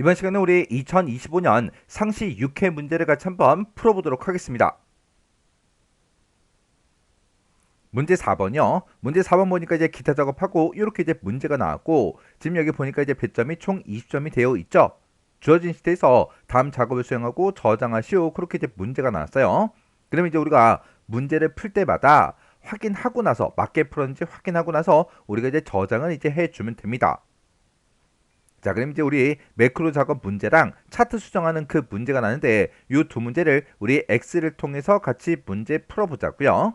이번 시간에 우리 2025년 상시 6회 문제를 같이 한번 풀어보도록 하겠습니다. 문제 4번이요. 문제 4번 보니까 이제 기타 작업하고 이렇게 이제 문제가 나왔고, 지금 여기 보니까 이제 배점이 총 20점이 되어 있죠. 주어진 시트에서 다음 작업을 수행하고 저장하시오. 그렇게 이제 문제가 나왔어요. 그러면 이제 우리가 문제를 풀 때마다 확인하고 나서 맞게 풀었는지 확인하고 나서 우리가 이제 저장을 이제 해주면 됩니다. 자, 그럼 이제 우리 매크로 작업 문제랑 차트 수정하는 그 문제가 나는데 이 두 문제를 우리 X를 통해서 같이 문제 풀어보자고요.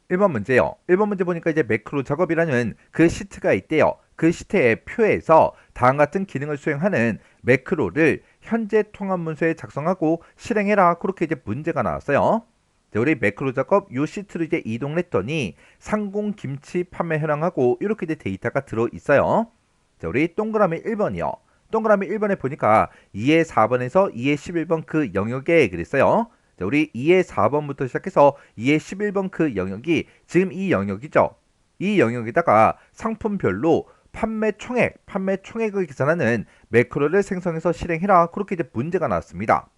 1번 문제요. 1번 문제 보니까 이제 매크로 작업이라는 그 시트가 있대요. 그 시트의 표에서 다음 같은 기능을 수행하는 매크로를 현재 통합 문서에 작성하고 실행해라. 그렇게 이제 문제가 나왔어요. 자, 우리 매크로 작업 요 시트로 이제 이동을 했더니 상공 김치 판매 현황하고 이렇게 이제 데이터가 들어 있어요. 자, 우리 동그라미 1번이요. 동그라미 1번에 보니까 2의 4번에서 2의 11번 그 영역에 그랬어요. 자, 우리 2의 4번부터 시작해서 2의 11번 그 영역이 지금 이 영역이죠. 이 영역에다가 상품별로 판매 총액을 계산하는 매크로를 생성해서 실행해라. 그렇게 이제 문제가 나왔습니다.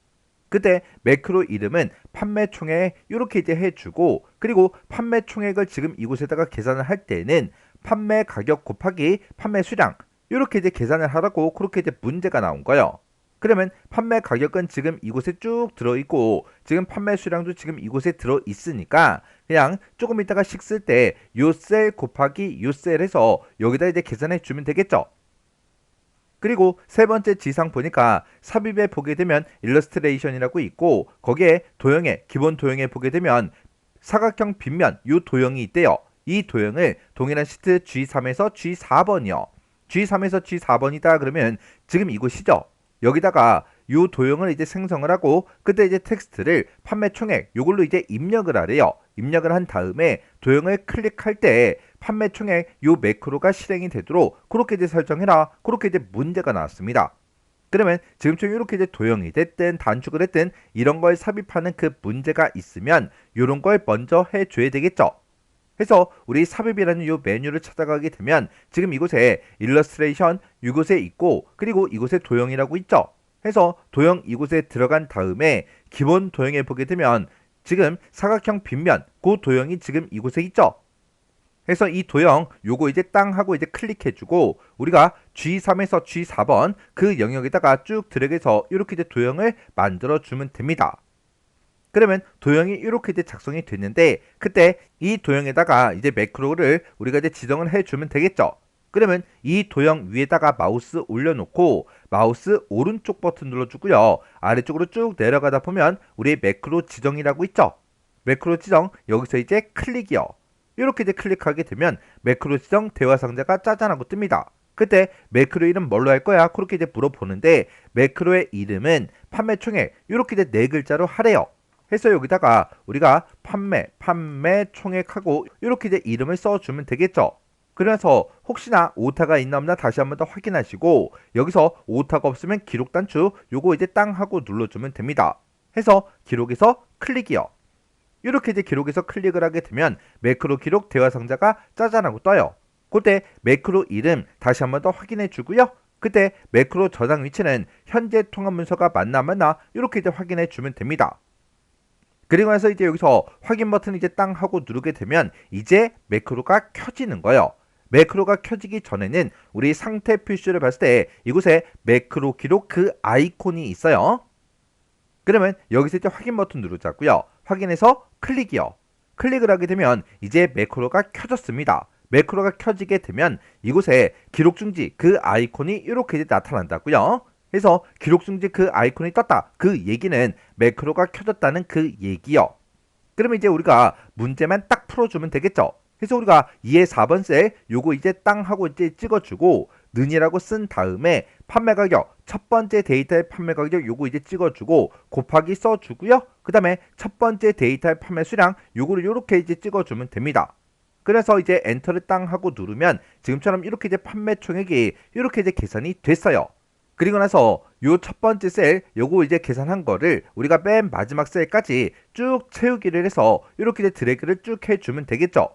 그때 매크로 이름은 판매 총액 이렇게 이제 해주고, 그리고 판매 총액을 지금 이곳에다가 계산을 할 때는 판매 가격 곱하기 판매 수량 이렇게 이제 계산을 하라고 그렇게 이제 문제가 나온 거예요. 그러면 판매 가격은 지금 이곳에 쭉 들어있고 지금 판매 수량도 지금 이곳에 들어있으니까 그냥 조금 이따가 식 쓸 때 요 셀 곱하기 요 셀에서 여기다 이제 계산해 주면 되겠죠. 그리고 세 번째 지상 보니까 삽입에 보게 되면 일러스트레이션이라고 있고, 거기에 도형에 기본 도형에 보게 되면 사각형 빗면 요 도형이 있대요. 이 도형을 동일한 시트 G3에서 G4번이요. G3에서 G4번이다 그러면 지금 이곳이죠. 여기다가 요 도형을 이제 생성을 하고 그때 이제 텍스트를 판매 총액 요걸로 이제 입력을 하래요. 입력을 한 다음에 도형을 클릭할 때 판매 총액 요 매크로가 실행이 되도록 그렇게 이제 설정해라. 그렇게 이제 문제가 나왔습니다. 그러면 지금처럼 이렇게 이제 도형이 됐든 단축을 했든 이런 걸 삽입하는 그 문제가 있으면 이런 걸 먼저 해줘야 되겠죠. 그래서 우리 삽입이라는 이 메뉴를 찾아가게 되면 지금 이곳에 일러스트레이션 이곳에 있고, 그리고 이곳에 도형이라고 있죠. 해서 도형 이곳에 들어간 다음에 기본 도형에 보게 되면 지금 사각형 빗면 그 도형이 지금 이곳에 있죠. 해서 이 도형 요거 이제 땅 하고 이제 클릭해주고 우리가 G3에서 G4번 그 영역에다가 쭉 드래그해서 이렇게 이제 도형을 만들어 주면 됩니다. 그러면 도형이 이렇게 이제 작성이 됐는데 그때 이 도형에다가 이제 매크로를 우리가 이제 지정을 해주면 되겠죠. 그러면 이 도형 위에다가 마우스 올려놓고 마우스 오른쪽 버튼 눌러주고요. 아래쪽으로 쭉 내려가다 보면 우리 매크로 지정이라고 있죠. 매크로 지정 여기서 이제 클릭이요. 이렇게 이제 클릭하게 되면 매크로 지정 대화 상자가 짜잔하고 뜹니다. 그때 매크로 이름 뭘로 할 거야? 그렇게 이제 물어보는데 매크로의 이름은 판매 총액 이렇게 이제 네 글자로 하래요. 해서 여기다가 우리가 판매 총액하고 이렇게 이제 이름을 써주면 되겠죠. 그래서 혹시나 오타가 있나 없나 다시 한번 더 확인하시고 여기서 오타가 없으면 기록 단축 요거 이제 땅 하고 눌러주면 됩니다. 해서 기록에서 클릭이요. 이렇게 이제 기록에서 클릭을 하게 되면 매크로 기록 대화 상자가 짜잔하고 떠요. 그때 매크로 이름 다시 한번 더 확인해 주고요. 그때 매크로 저장 위치는 현재 통합 문서가 맞나 안 맞나 이렇게 이제 확인해 주면 됩니다. 그리고 나서 이제 여기서 확인 버튼 이제 땅 하고 누르게 되면 이제 매크로가 켜지는 거예요. 매크로가 켜지기 전에는 우리 상태 표시를 봤을 때 이곳에 매크로 기록 그 아이콘이 있어요. 그러면 여기서 이제 확인 버튼 누르자고요. 확인해서 클릭이요. 클릭을 하게 되면 이제 매크로가 켜졌습니다. 매크로가 켜지게 되면 이곳에 기록 중지 그 아이콘이 이렇게 이제 나타난다고요. 그래서 기록 중지 그 아이콘이 떴다. 그 얘기는 매크로가 켜졌다는 그 얘기요. 그러면 이제 우리가 문제만 딱 풀어주면 되겠죠. 그래서 우리가 2의 4번 셀 요거 이제 땅 하고 이제 찍어주고 는이라고 쓴 다음에 판매 가격 첫 번째 데이터의 판매 가격 요거 이제 찍어주고 곱하기 써주고요. 그 다음에 첫 번째 데이터의 판매 수량 요거를 요렇게 이제 찍어주면 됩니다. 그래서 이제 엔터를 땅 하고 누르면 지금처럼 이렇게 이제 판매 총액이 이렇게 이제 계산이 됐어요. 그리고 나서 요 첫 번째 셀 요거 이제 계산한 거를 우리가 맨 마지막 셀까지 쭉 채우기를 해서 이렇게 이제 드래그를 쭉 해주면 되겠죠.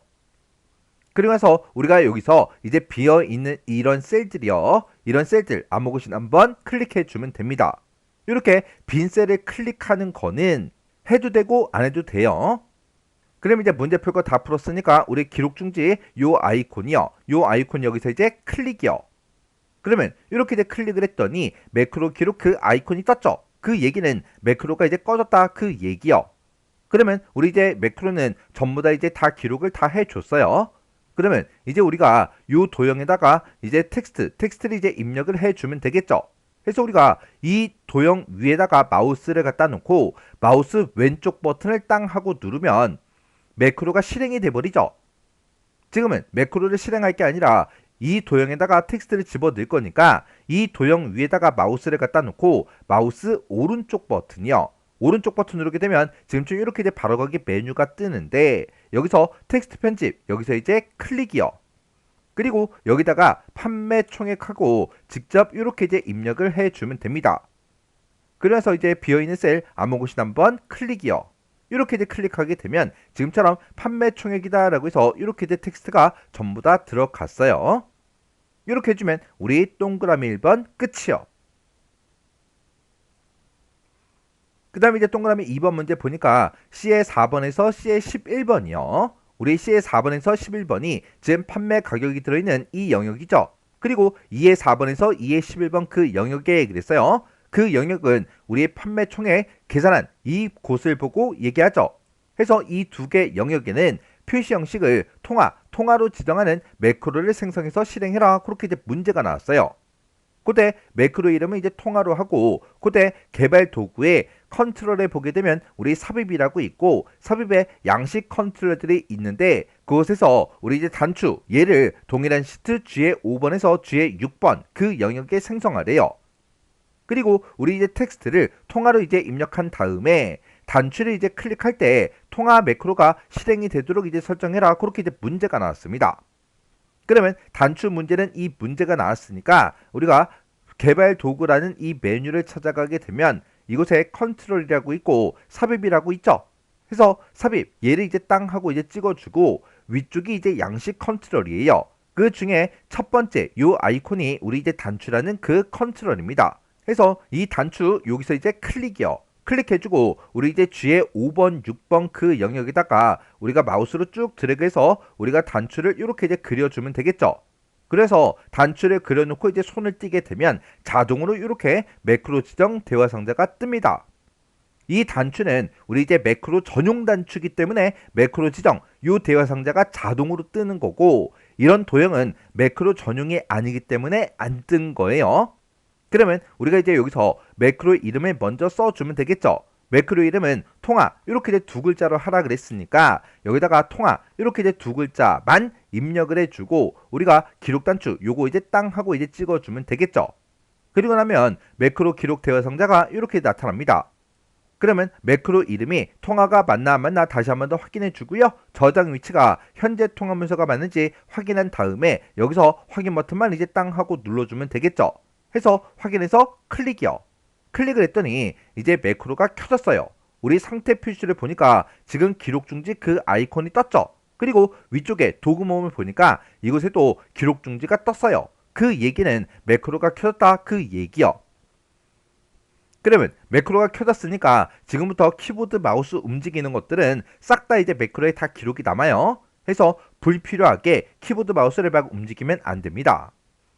그리고 나서 우리가 여기서 이제 비어있는 이런 셀들이요. 이런 셀들 아무것이나 한번 클릭해 주면 됩니다. 이렇게 빈 셀을 클릭하는 거는 해도 되고 안 해도 돼요. 그럼 이제 문제 풀 거 다 풀었으니까 우리 기록 중지 요 아이콘이요. 요 아이콘 여기서 이제 클릭이요. 그러면 이렇게 이제 클릭을 했더니 매크로 기록 그 아이콘이 떴죠. 그 얘기는 매크로가 이제 꺼졌다 그 얘기요. 그러면 우리 이제 매크로는 전부 다 이제 다 기록을 다 해줬어요. 그러면 이제 우리가 요 도형에다가 이제 텍스트를 이제 입력을 해주면 되겠죠. 그래서 우리가 이 도형 위에다가 마우스를 갖다 놓고 마우스 왼쪽 버튼을 땅 하고 누르면 매크로가 실행이 돼버리죠. 지금은 매크로를 실행할 게 아니라 이 도형에다가 텍스트를 집어넣을 거니까 이 도형 위에다가 마우스를 갖다 놓고 마우스 오른쪽 버튼이요. 오른쪽 버튼 누르게 되면 지금쯤 이렇게 이제 바로가기 메뉴가 뜨는데 여기서 텍스트 편집 여기서 이제 클릭이요. 그리고 여기다가 판매 총액하고 직접 이렇게 이제 입력을 해주면 됩니다. 그래서 이제 비어있는 셀 아무것이나 한번 클릭이요. 이렇게 이제 클릭하게 되면 지금처럼 판매 총액이다 라고 해서 이렇게 이제 텍스트가 전부 다 들어갔어요. 이렇게 해주면 우리 동그라미 1번 끝이요. 그 다음에 이제 동그라미 2번 문제 보니까 C의 4번에서 C의 11번이요. 우리 C의 4번에서 11번이 지금 판매 가격이 들어있는 이 영역이죠. 그리고 2의 4번에서 2의 11번 그 영역에 그랬어요. 그 영역은 우리의 판매 총액 계산한 이 곳을 보고 얘기하죠. 그래서 이 두 개 영역에는 표시 형식을 통화로 지정하는 매크로를 생성해서 실행해라. 그렇게 이제 문제가 나왔어요. 그때 매크로 이름은 이제 통화로 하고 그때 개발 도구에 컨트롤에 보게 되면 우리 삽입이라고 있고 삽입에 양식 컨트롤들이 있는데 그곳에서 우리 이제 단추 얘를 동일한 시트 G의 5번에서 G의 6번 그 영역에 생성하래요. 그리고 우리 이제 텍스트를 통화로 이제 입력한 다음에 단추를 이제 클릭할 때 통화 매크로가 실행이 되도록 이제 설정해라. 그렇게 이제 문제가 나왔습니다. 그러면 단추 문제는 이 문제가 나왔으니까 우리가 개발 도구라는 이 메뉴를 찾아가게 되면 이곳에 컨트롤이라고 있고 삽입이라고 있죠. 그래서 삽입 얘를 이제 땅 하고 이제 찍어주고 위쪽이 이제 양식 컨트롤이에요. 그 중에 첫 번째 요 아이콘이 우리 이제 단추라는 그 컨트롤입니다. 그래서 이 단추 여기서 이제 클릭이요. 클릭해주고 우리 이제 G의 5번, 6번 그 영역에다가 우리가 마우스로 쭉 드래그해서 우리가 단추를 이렇게 이제 그려주면 되겠죠. 그래서 단추를 그려놓고 이제 손을 띄게 되면 자동으로 이렇게 매크로 지정 대화 상자가 뜹니다. 이 단추는 우리 이제 매크로 전용 단추이기 때문에 매크로 지정 이 대화 상자가 자동으로 뜨는 거고 이런 도형은 매크로 전용이 아니기 때문에 안 뜬 거예요. 그러면 우리가 이제 여기서 매크로 이름을 먼저 써주면 되겠죠. 매크로 이름은 통화 이렇게 이제 두 글자로 하라 그랬으니까 여기다가 통화 이렇게 이제 두 글자만 입력을 해주고 우리가 기록 단추 요거 이제 땅 하고 이제 찍어주면 되겠죠. 그리고 나면 매크로 기록 대화 상자가 이렇게 나타납니다. 그러면 매크로 이름이 통화가 맞나 안 맞나 다시 한번 더 확인해 주고요. 저장 위치가 현재 통화 문서가 맞는지 확인한 다음에 여기서 확인 버튼만 이제 땅 하고 눌러주면 되겠죠. 해서 확인해서 클릭이요. 클릭을 했더니 이제 매크로가 켜졌어요. 우리 상태 표시를 보니까 지금 기록 중지 그 아이콘이 떴죠. 그리고 위쪽에 도구 모음을 보니까 이곳에도 기록 중지가 떴어요. 그 얘기는 매크로가 켜졌다 그 얘기요. 그러면 매크로가 켜졌으니까 지금부터 키보드 마우스 움직이는 것들은 싹 다 이제 매크로에 다 기록이 남아요. 해서 불필요하게 키보드 마우스를 막 움직이면 안 됩니다.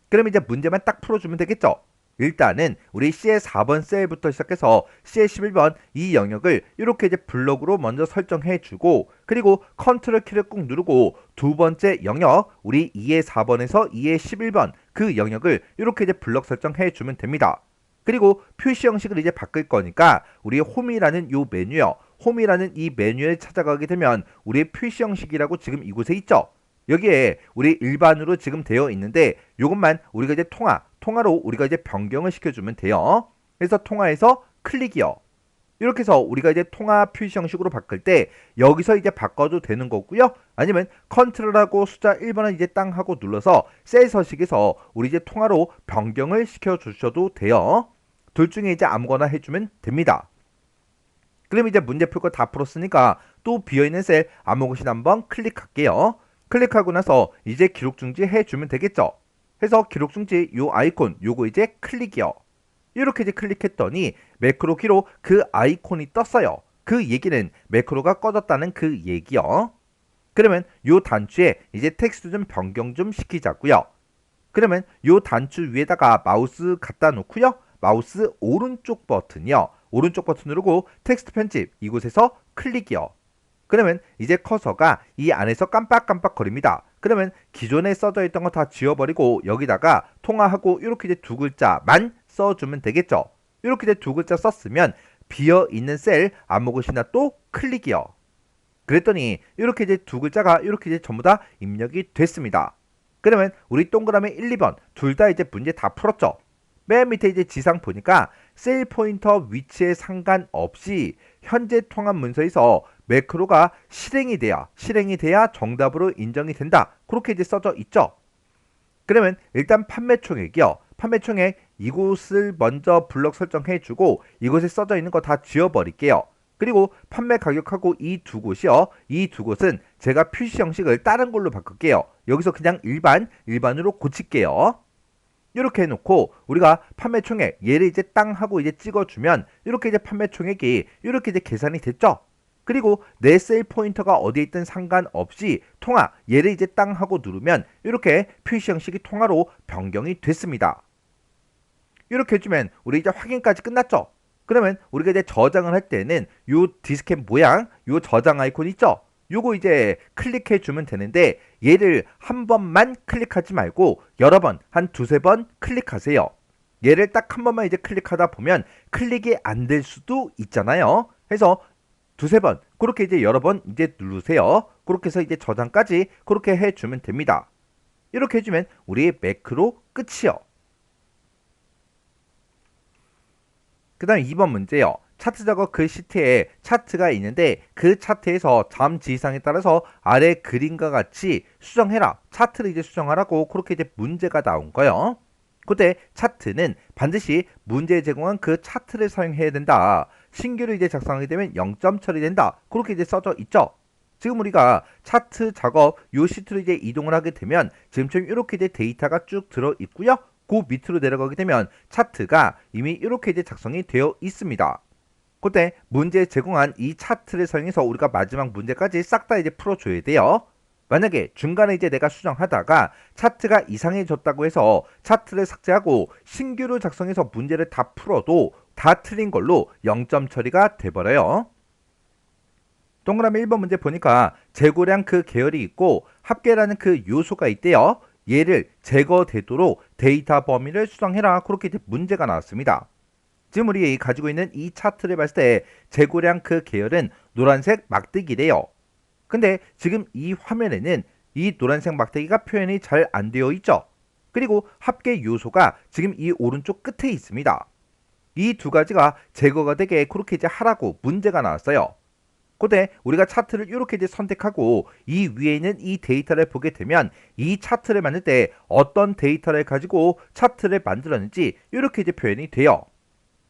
그럼 이제 문제만 딱 풀어주면 되겠죠. 일단은 우리 C의 4번 셀부터 시작해서 C의 11번 이 영역을 이렇게 이제 블록으로 먼저 설정해 주고 그리고 컨트롤 키를 꾹 누르고 두 번째 영역 우리 2의 4번에서 2의 11번 그 영역을 이렇게 이제 블록 설정해 주면 됩니다. 그리고 표시 형식을 이제 바꿀 거니까 우리 홈이라는 요 메뉴요. 홈이라는 이 메뉴에 찾아가게 되면 우리의 표시 형식이라고 지금 이곳에 있죠. 여기에 우리 일반으로 지금 되어 있는데 이것만 우리가 이제 통화로 우리가 이제 변경을 시켜주면 돼요. 그래서 통화에서 클릭이요. 이렇게 해서 우리가 이제 통화 표시 형식으로 바꿀 때 여기서 이제 바꿔도 되는 거고요. 아니면 컨트롤하고 숫자 1번을 이제 땅 하고 눌러서 셀 서식에서 우리 이제 통화로 변경을 시켜 주셔도 돼요. 둘 중에 이제 아무거나 해주면 됩니다. 그럼 이제 문제 풀 거 다 풀었으니까 또 비어있는 셀 아무 곳이나 한번 클릭할게요. 클릭하고 나서 이제 기록 중지 해주면 되겠죠. 해서 기록 중지 요 아이콘 요거 이제 클릭이요. 이렇게 이제 클릭했더니 매크로 키로 그 아이콘이 떴어요. 그 얘기는 매크로가 꺼졌다는 그 얘기요. 그러면 요 단추에 이제 텍스트 좀 변경 좀 시키자고요. 그러면 요 단추 위에다가 마우스 갖다 놓고요. 마우스 오른쪽 버튼이요. 오른쪽 버튼 누르고 텍스트 편집 이곳에서 클릭이요. 그러면 이제 커서가 이 안에서 깜빡깜빡 거립니다. 그러면 기존에 써져 있던 거 다 지워버리고 여기다가 통화하고 이렇게 이제 두 글자만 써주면 되겠죠. 이렇게 이제 두 글자 썼으면 비어있는 셀 아무것이나 또 클릭이요. 그랬더니 이렇게 이제 두 글자가 이렇게 이제 전부 다 입력이 됐습니다. 그러면 우리 동그라미 1, 2번 둘 다 이제 문제 다 풀었죠. 맨 밑에 이제 지상 보니까 셀 포인터 위치에 상관없이 현재 통합 문서에서 매크로가 실행이 돼야 정답으로 인정이 된다. 그렇게 이제 써져 있죠. 그러면 일단 판매 총액이요. 판매 총액 이곳을 먼저 블럭 설정해 주고 이곳에 써져 있는 거 다 지워버릴게요. 그리고 판매 가격하고 이 두 곳이요. 이 두 곳은 제가 표시 형식을 다른 걸로 바꿀게요. 여기서 그냥 일반으로 고칠게요. 이렇게 해놓고 우리가 판매 총액 얘를 이제 땅 하고 이제 찍어주면 이렇게 이제 판매 총액이 이렇게 이제 계산이 됐죠. 그리고 내 셀 포인터가 어디에 있든 상관없이 통화 얘를 이제 땅 하고 누르면 이렇게 표시 형식이 통화로 변경이 됐습니다. 이렇게 해주면 우리 이제 확인까지 끝났죠. 그러면 우리가 이제 저장을 할 때는 요 디스켓 모양 요 저장 아이콘 있죠. 요거 이제 클릭해 주면 되는데 얘를 한 번만 클릭하지 말고 여러 번 한 두세 번 클릭하세요. 얘를 딱 한 번만 이제 클릭하다 보면 클릭이 안 될 수도 있잖아요. 해서 두세 번 그렇게 이제 여러 번 이제 누르세요. 그렇게 해서 이제 저장까지 그렇게 해주면 됩니다. 이렇게 해주면 우리 매크로 끝이요. 그 다음 2번 문제요. 차트 작업 그 시트에 차트가 있는데 그 차트에서 다음 지시사항에 따라서 아래 그림과 같이 수정해라. 차트를 이제 수정하라고 그렇게 이제 문제가 나온 거예요. 그때 차트는 반드시 문제에 제공한 그 차트를 사용해야 된다. 신규로 이제 작성하게 되면 0점 처리된다. 그렇게 이제 써져 있죠. 지금 우리가 차트 작업 요 시트로 이제 이동을 하게 되면 지금처럼 이렇게 이제 데이터가 쭉 들어 있고요. 그 밑으로 내려가게 되면 차트가 이미 이렇게 이제 작성이 되어 있습니다. 그때 문제에 제공한 이 차트를 사용해서 우리가 마지막 문제까지 싹 다 이제 풀어줘야 돼요. 만약에 중간에 이제 내가 수정하다가 차트가 이상해졌다고 해서 차트를 삭제하고 신규로 작성해서 문제를 다 풀어도 다 틀린 걸로 0점 처리가 돼버려요. 동그라미 1번 문제 보니까 재고량 그 계열이 있고 합계라는 그 요소가 있대요. 얘를 제거되도록 데이터 범위를 수정해라. 그렇게 이제 문제가 나왔습니다. 지금 우리 가지고 있는 이 차트를 봤을 때 재고량 그 계열은 노란색 막대기래요. 근데 지금 이 화면에는 이 노란색 막대기가 표현이 잘 안 되어 있죠. 그리고 합계 요소가 지금 이 오른쪽 끝에 있습니다. 이 두 가지가 제거가 되게 그렇게 이제 하라고 문제가 나왔어요. 그때 우리가 차트를 이렇게 이제 선택하고 이 위에 있는 이 데이터를 보게 되면 이 차트를 만들 때 어떤 데이터를 가지고 차트를 만들었는지 이렇게 이제 표현이 돼요.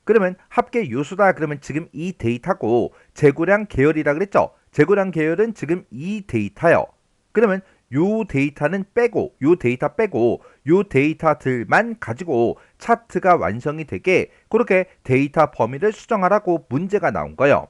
그러면 합계 요소다 그러면 지금 이 데이터고 재고량 계열이라 그랬죠. 재고량 계열은 지금 이 데이터요. 그러면 요 데이터는 빼고 요 데이터 빼고 요 데이터들만 가지고 차트가 완성이 되게 그렇게 데이터 범위를 수정하라고 문제가 나온 거예요.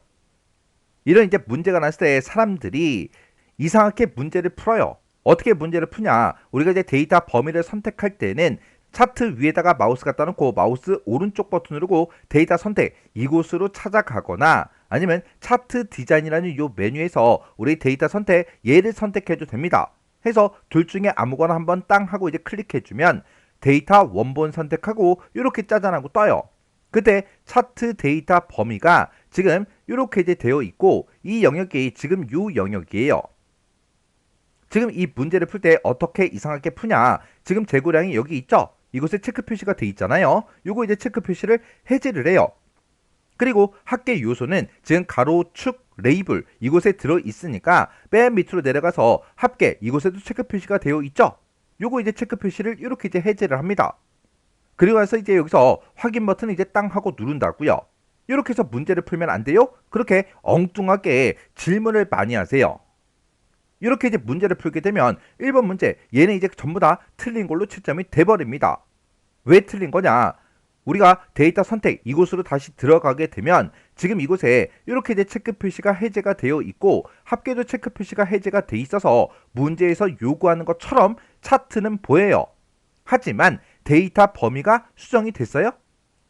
이런 이제 문제가 났을 때 사람들이 이상하게 문제를 풀어요. 어떻게 문제를 푸냐? 우리가 이제 데이터 범위를 선택할 때는 차트 위에다가 마우스 갖다 놓고 마우스 오른쪽 버튼 누르고 데이터 선택 이곳으로 찾아가거나 아니면 차트 디자인이라는 요 메뉴에서 우리 데이터 선택 얘를 선택해도 됩니다. 해서 둘 중에 아무거나 한번 땅 하고 이제 클릭해주면 데이터 원본 선택하고 이렇게 짜잔하고 떠요. 그때 차트 데이터 범위가 지금 이렇게 이제 되어 있고 이 영역이 지금 요 영역이에요. 지금 이 문제를 풀 때 어떻게 이상하게 푸냐? 지금 재고량이 여기 있죠? 이곳에 체크 표시가 돼 있잖아요. 요거 이제 체크 표시를 해제를 해요. 그리고 합계 요소는 지금 가로, 축, 레이블 이곳에 들어 있으니까 맨 밑으로 내려가서 합계 이곳에도 체크 표시가 되어 있죠? 요거 이제 체크 표시를 이렇게 이제 해제를 합니다. 그리고 나서 이제 여기서 확인 버튼을 이제 땅 하고 누른다고요. 이렇게 해서 문제를 풀면 안 돼요? 그렇게 엉뚱하게 질문을 많이 하세요. 이렇게 이제 문제를 풀게 되면 1번 문제 얘는 이제 전부 다 틀린 걸로 채점이 돼버립니다. 왜 틀린 거냐? 우리가 데이터 선택 이곳으로 다시 들어가게 되면 지금 이곳에 이렇게 이제 체크 표시가 해제가 되어 있고 합계도 체크 표시가 해제가 돼 있어서 문제에서 요구하는 것처럼 차트는 보여요. 하지만 데이터 범위가 수정이 됐어요?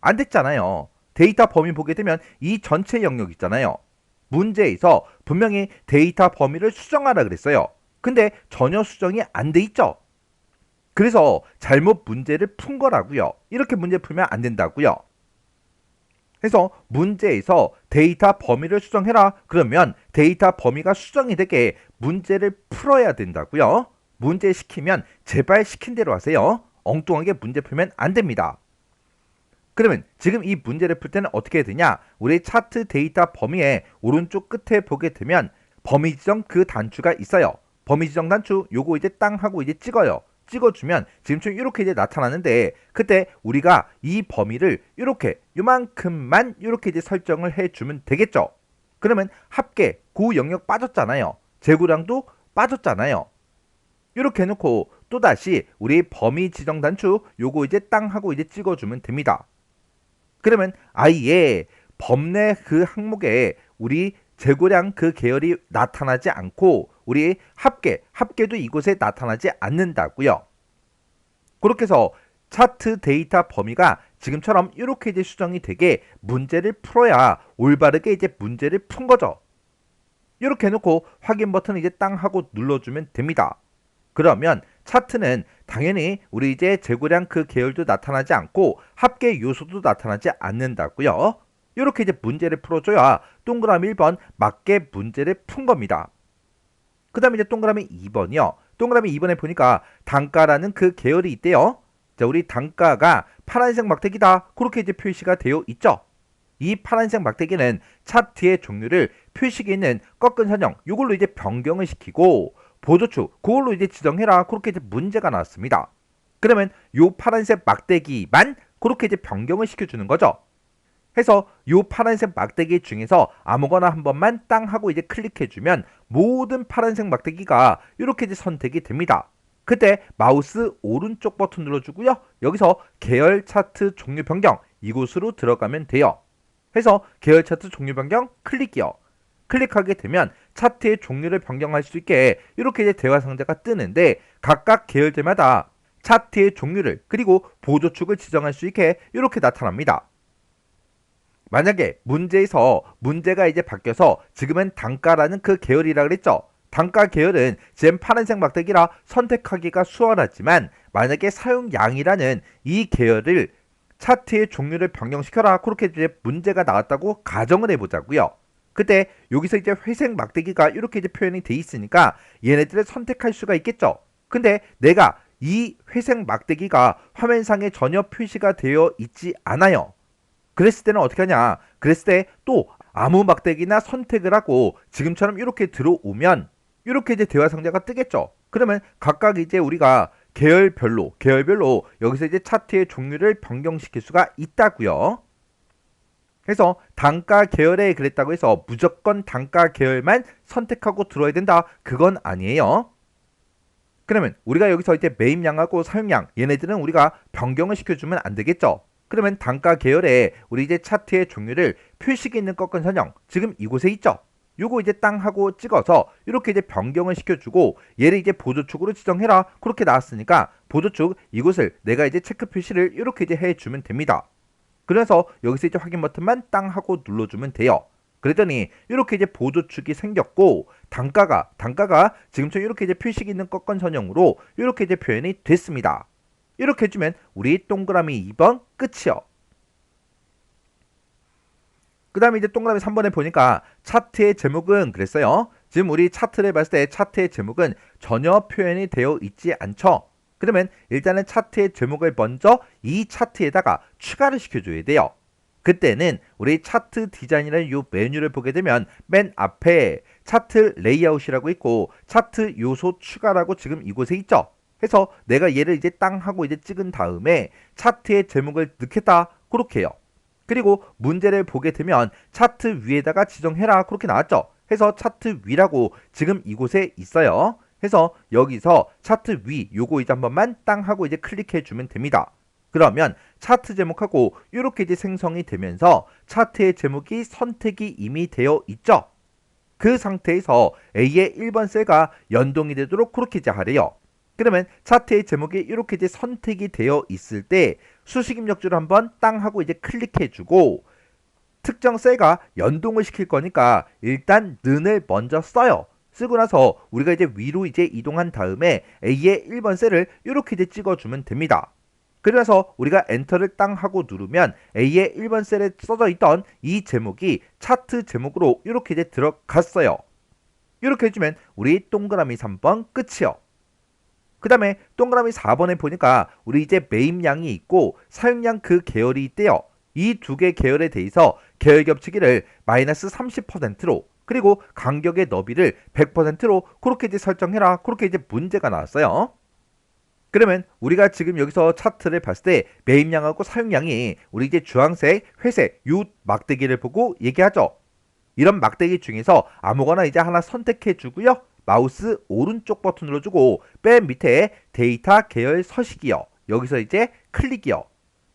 안 됐잖아요. 데이터 범위 보게 되면 이 전체 영역 있잖아요. 문제에서 분명히 데이터 범위를 수정하라 그랬어요. 근데 전혀 수정이 안 돼 있죠. 그래서 잘못 문제를 푼 거라고요. 이렇게 문제 풀면 안 된다고요. 그래서 문제에서 데이터 범위를 수정해라. 그러면 데이터 범위가 수정이 되게 문제를 풀어야 된다고요. 문제 시키면 제발 시킨 대로 하세요. 엉뚱하게 문제 풀면 안 됩니다. 그러면 지금 이 문제를 풀 때는 어떻게 해야 되냐? 우리 차트 데이터 범위의 오른쪽 끝에 보게 되면 범위 지정 그 단추가 있어요. 범위 지정 단추 요거 이제 땅 하고 이제 찍어요. 찍어주면 지금처럼 이렇게 이제 나타나는데 그때 우리가 이 범위를 이렇게 요만큼만 이렇게 이제 설정을 해주면 되겠죠. 그러면 합계 그 영역 빠졌잖아요. 재고량도 빠졌잖아요. 이렇게 해놓고 또다시 우리 범위 지정 단추 요거 이제 땅 하고 이제 찍어주면 됩니다. 그러면 아예 범내 그 항목에 우리 재고량 그 계열이 나타나지 않고 우리 합계도 이곳에 나타나지 않는다고요. 그렇게 해서 차트 데이터 범위가 지금처럼 이렇게 이제 수정이 되게 문제를 풀어야 올바르게 이제 문제를 푼 거죠. 이렇게 해놓고 확인 버튼을 이제 땅 하고 눌러주면 됩니다. 그러면 차트는 당연히 우리 이제 재고량 그 계열도 나타나지 않고 합계 요소도 나타나지 않는다고요. 이렇게 이제 문제를 풀어줘야 동그라미 1번 맞게 문제를 푼 겁니다. 그 다음에 이제 동그라미 2번이요. 동그라미 2번에 보니까 단가라는 그 계열이 있대요. 자, 우리 단가가 파란색 막대기다. 그렇게 이제 표시가 되어 있죠. 이 파란색 막대기는 차트의 종류를 표식에 있는 꺾은 선형 이걸로 이제 변경을 시키고 보조축 그걸로 이제 지정해라. 그렇게 이제 문제가 나왔습니다. 그러면 요 파란색 막대기만 그렇게 이제 변경을 시켜주는 거죠. 해서 요 파란색 막대기 중에서 아무거나 한 번만 땅 하고 이제 클릭해주면 모든 파란색 막대기가 이렇게 이제 선택이 됩니다. 그때 마우스 오른쪽 버튼 눌러주고요. 여기서 계열 차트 종류 변경 이곳으로 들어가면 돼요. 해서 계열 차트 종류 변경 클릭이요. 클릭하게 되면 차트의 종류를 변경할 수 있게 이렇게 이제 대화 상자가 뜨는데 각각 계열들마다 차트의 종류를 그리고 보조축을 지정할 수 있게 이렇게 나타납니다. 만약에 문제에서 문제가 이제 바뀌어서 지금은 단가라는 그 계열이라 그랬죠. 단가 계열은 지금 파란색 막대기라 선택하기가 수월하지만 만약에 사용량이라는 이 계열을 차트의 종류를 변경시켜라 그렇게 이제 문제가 나왔다고 가정을 해보자고요. 그때 여기서 이제 회색 막대기가 이렇게 이제 표현이 돼 있으니까 얘네들을 선택할 수가 있겠죠. 근데 내가 이 회색 막대기가 화면상에 전혀 표시가 되어 있지 않아요. 그랬을 때는 어떻게 하냐? 그랬을 때 또 아무 막대기나 선택을 하고 지금처럼 이렇게 들어오면 이렇게 이제 대화 상자가 뜨겠죠. 그러면 각각 이제 우리가 계열별로 여기서 이제 차트의 종류를 변경시킬 수가 있다고요. 그래서 단가 계열에 그랬다고 해서 무조건 단가 계열만 선택하고 들어야 된다. 그건 아니에요. 그러면 우리가 여기서 이제 매입량하고 사용량 얘네들은 우리가 변경을 시켜주면 안 되겠죠. 그러면 단가 계열에 우리 이제 차트의 종류를 표식이 있는 꺾은 선형 지금 이곳에 있죠. 요거 이제 땅 하고 찍어서 이렇게 이제 변경을 시켜주고 얘를 이제 보조축으로 지정해라. 그렇게 나왔으니까 보조축 이곳을 내가 이제 체크 표시를 이렇게 이제 해주면 됩니다. 그래서 여기서 이제 확인 버튼만 땅 하고 눌러주면 돼요. 그랬더니 이렇게 이제 보조축이 생겼고 단가가 지금처럼 이렇게 이제 표식이 있는 꺾은 선형으로 이렇게 이제 표현이 됐습니다. 이렇게 해주면 우리 동그라미 2번 끝이요. 그 다음에 이제 동그라미 3번에 보니까 차트의 제목은 그랬어요. 지금 우리 차트를 봤을 때 차트의 제목은 전혀 표현이 되어 있지 않죠. 그러면 일단은 차트의 제목을 먼저 이 차트에다가 추가를 시켜줘야 돼요. 그때는 우리 차트 디자인이라는 이 메뉴를 보게 되면 맨 앞에 차트 레이아웃이라고 있고 차트 요소 추가라고 지금 이곳에 있죠. 해서 내가 얘를 이제 땅 하고 이제 찍은 다음에 차트의 제목을 넣겠다. 그렇게 해요. 그리고 문제를 보게 되면 차트 위에다가 지정해라. 그렇게 나왔죠. 해서 차트 위라고 지금 이곳에 있어요. 해서 여기서 차트 위 요거 이제 한 번만 땅 하고 이제 클릭해 주면 됩니다. 그러면 차트 제목하고 이렇게 이제 생성이 되면서 차트의 제목이 선택이 이미 되어 있죠. 그 상태에서 A의 1번 셀과 연동이 되도록 그렇게 이제 하래요. 그러면 차트의 제목이 이렇게 이제 선택이 되어 있을 때 수식 입력줄을 한번 땅 하고 이제 클릭해 주고 특정 셀과 연동을 시킬 거니까 일단 는을 먼저 써요. 쓰고 나서 우리가 이제 위로 이제 이동한 다음에 A의 1번 셀을 이렇게 이제 찍어주면 됩니다. 그래서 우리가 엔터를 땅 하고 누르면 A의 1번 셀에 써져 있던 이 제목이 차트 제목으로 이렇게 이제 들어갔어요. 이렇게 해주면 우리 동그라미 3번 끝이요. 그 다음에 동그라미 4번에 보니까 우리 이제 매입량이 있고 사용량 그 계열이 있대요. 이 두 개 계열에 대해서 계열 겹치기를 마이너스 30%로 그리고 간격의 너비를 100%로 그렇게 이제 설정해라. 그렇게 이제 문제가 나왔어요. 그러면 우리가 지금 여기서 차트를 봤을 때 매입량하고 사용량이 우리 이제 주황색, 회색 요 막대기를 보고 얘기하죠. 이런 막대기 중에서 아무거나 이제 하나 선택해 주고요. 마우스 오른쪽 버튼 눌러주고 맨 밑에 데이터 계열 서식이요. 여기서 이제 클릭이요.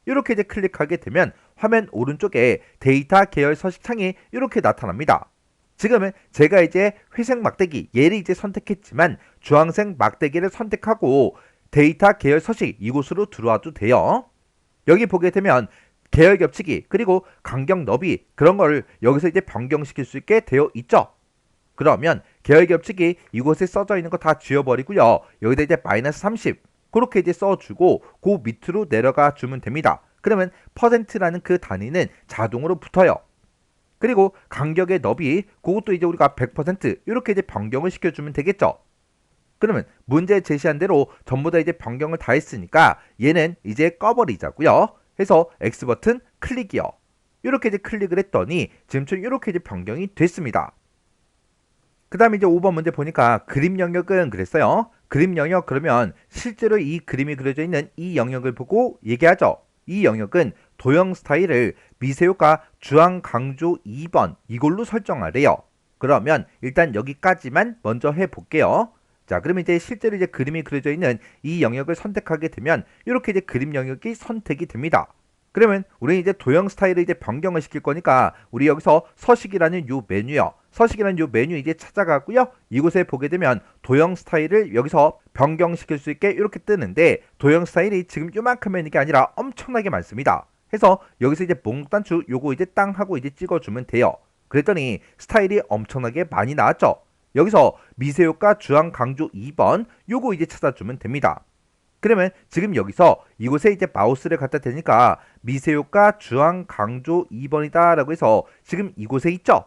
이렇게 이제 클릭하게 되면 화면 오른쪽에 데이터 계열 서식 창이 이렇게 나타납니다. 지금은 제가 이제 회색 막대기 얘를 이제 선택했지만 주황색 막대기를 선택하고 데이터 계열 서식 이곳으로 들어와도 돼요. 여기 보게 되면 계열 겹치기 그리고 간격 너비 그런 걸 여기서 이제 변경시킬 수 있게 되어 있죠. 그러면 계열 겹치기 이곳에 써져 있는 거 다 지워버리고요. 여기다 이제 마이너스 30 그렇게 이제 써주고 그 밑으로 내려가 주면 됩니다. 그러면 퍼센트라는 그 단위는 자동으로 붙어요. 그리고 간격의 너비 그것도 이제 우리가 100% 이렇게 이제 변경을 시켜주면 되겠죠. 그러면 문제 제시한 대로 전부 다 이제 변경을 다 했으니까 얘는 이제 꺼버리자고요. 해서 X 버튼 클릭이요. 이렇게 이제 클릭을 했더니 지금처럼 이렇게 이제 변경이 됐습니다. 그 다음에 이제 5번 문제 보니까 그림 영역은 그랬어요. 그림 영역 그러면 실제로 이 그림이 그려져 있는 이 영역을 보고 얘기하죠. 이 영역은 도형 스타일을 미세효과 주황 강조 2번 이걸로 설정하래요. 그러면 일단 여기까지만 먼저 해볼게요. 자, 그러면 이제 실제로 이제 그림이 그려져 있는 이 영역을 선택하게 되면 이렇게 이제 그림 영역이 선택이 됩니다. 그러면 우리는 이제 도형 스타일을 이제 변경을 시킬 거니까 우리 여기서 서식이라는 요 메뉴요. 서식이라는 요 메뉴 이제 찾아가고요. 이곳에 보게 되면 도형 스타일을 여기서 변경시킬 수 있게 이렇게 뜨는데 도형 스타일이 지금 요만큼 있는 게 아니라 엄청나게 많습니다. 해서 여기서 이제 목단추 요거 이제 땅 하고 이제 찍어주면 돼요. 그랬더니 스타일이 엄청나게 많이 나왔죠. 여기서 미세효과 주황 강조 2번 요거 이제 찾아주면 됩니다. 그러면 지금 여기서 이곳에 이제 마우스를 갖다 대니까 미세효과 주황 강조 2번이다 라고 해서 지금 이곳에 있죠.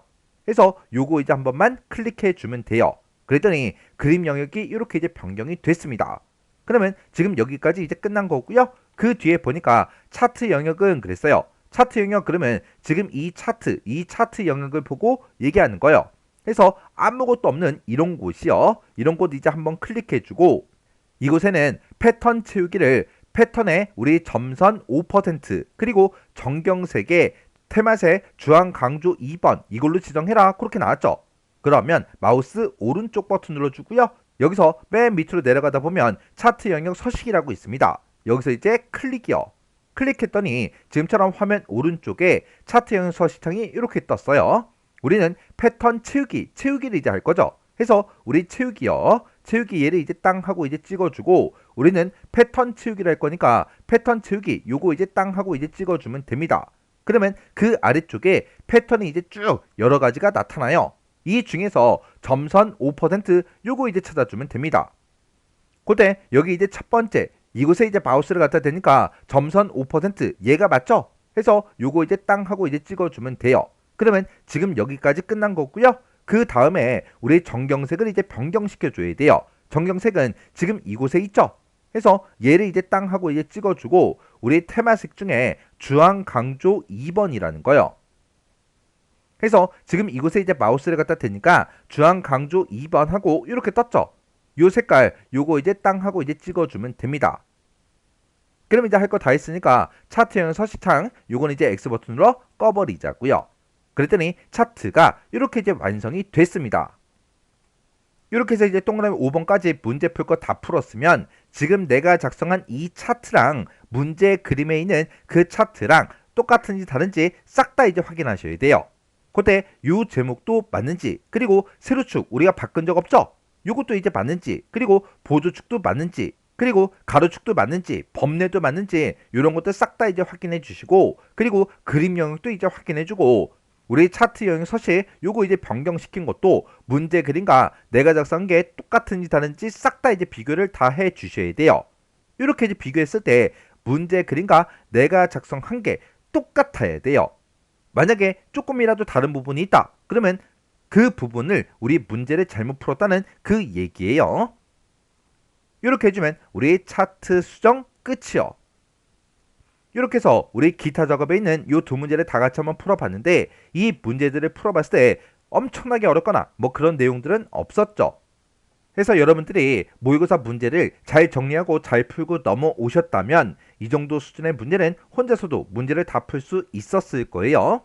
해서 요거 이제 한 번만 클릭해 주면 돼요. 그랬더니 그림 영역이 이렇게 이제 변경이 됐습니다. 그러면 지금 여기까지 이제 끝난 거고요. 그 뒤에 보니까 차트 영역은 그랬어요. 차트 영역 그러면 지금 이 차트 영역을 보고 얘기하는 거예요. 해서 아무것도 없는 이런 곳이요. 이런 곳 이제 한번 클릭해 주고 이곳에는 패턴 채우기를 패턴에 우리 점선 5% 그리고 정경색의 테마색 주황 강조 2번 이걸로 지정해라 그렇게 나왔죠. 그러면 마우스 오른쪽 버튼 눌러주고요. 여기서 맨 밑으로 내려가다 보면 차트 영역 서식이라고 있습니다. 여기서 이제 클릭이요. 클릭했더니 지금처럼 화면 오른쪽에 차트 영역 서식창이 이렇게 떴어요. 우리는 패턴 채우기를 이제 할 거죠. 해서 우리 채우기요. 채우기 얘를 이제 땅 하고 이제 찍어주고 우리는 패턴 채우기를 할 거니까 패턴 채우기 요거 이제 땅 하고 이제 찍어주면 됩니다. 그러면 그 아래쪽에 패턴이 이제 쭉 여러 가지가 나타나요. 이 중에서 점선 5% 요거 이제 찾아주면 됩니다. 그때 여기 이제 첫 번째 이곳에 이제 마우스를 갖다 대니까 점선 5% 얘가 맞죠? 해서 요거 이제 땅 하고 이제 찍어주면 돼요. 그러면 지금 여기까지 끝난 거고요. 그 다음에 우리 정경색을 이제 변경시켜 줘야 돼요. 정경색은 지금 이곳에 있죠. 해서 얘를 이제 땅 하고 이제 찍어주고 우리 테마색 중에 주황 강조 2번이라는 거예요. 해서 지금 이곳에 이제 마우스를 갖다 대니까 주황 강조 2번 하고 이렇게 떴죠. 요 색깔 요거 이제 땅 하고 이제 찍어주면 됩니다. 그럼 이제 할 거 다 했으니까 차트형 서식창 요건 이제 X 버튼으로 꺼버리자고요. 그랬더니 차트가 이렇게 이제 완성이 됐습니다. 이렇게 해서 이제 동그라미 5번까지 문제 풀 거 다 풀었으면 지금 내가 작성한 이 차트랑 문제 그림에 있는 그 차트랑 똑같은지 다른지 싹 다 이제 확인하셔야 돼요. 그때 요 제목도 맞는지, 그리고 세로축 우리가 바꾼 적 없죠? 요것도 이제 맞는지, 그리고 보조축도 맞는지, 그리고 가로축도 맞는지, 범례도 맞는지 이런 것들 싹 다 이제 확인해 주시고, 그리고 그림 영역도 이제 확인해 주고, 우리 차트 영역 서식 요거 이제 변경시킨 것도 문제 그림과 내가 작성한 게 똑같은지 다른지 싹 다 이제 비교를 다 해 주셔야 돼요. 이렇게 이제 비교했을 때 문제 그림과 내가 작성한 게 똑같아야 돼요. 만약에 조금이라도 다른 부분이 있다, 그러면 그 부분을 우리 문제를 잘못 풀었다는 그 얘기예요. 이렇게 해주면 우리 차트 수정 끝이요. 이렇게 해서 우리 기타 작업에 있는 이 두 문제를 다 같이 한번 풀어봤는데, 이 문제들을 풀어봤을 때 엄청나게 어렵거나 뭐 그런 내용들은 없었죠. 그래서 여러분들이 모의고사 문제를 잘 정리하고 잘 풀고 넘어오셨다면 이 정도 수준의 문제는 혼자서도 문제를 다 풀 수 있었을 거예요.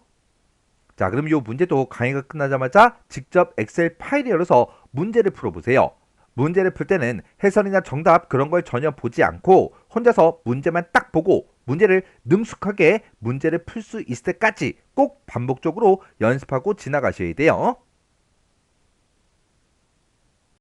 자, 그럼 이 문제도 강의가 끝나자마자 직접 엑셀 파일을 열어서 문제를 풀어보세요. 문제를 풀 때는 해설이나 정답 그런 걸 전혀 보지 않고 혼자서 문제만 딱 보고 문제를 능숙하게 문제를 풀 수 있을 때까지 꼭 반복적으로 연습하고 지나가셔야 돼요.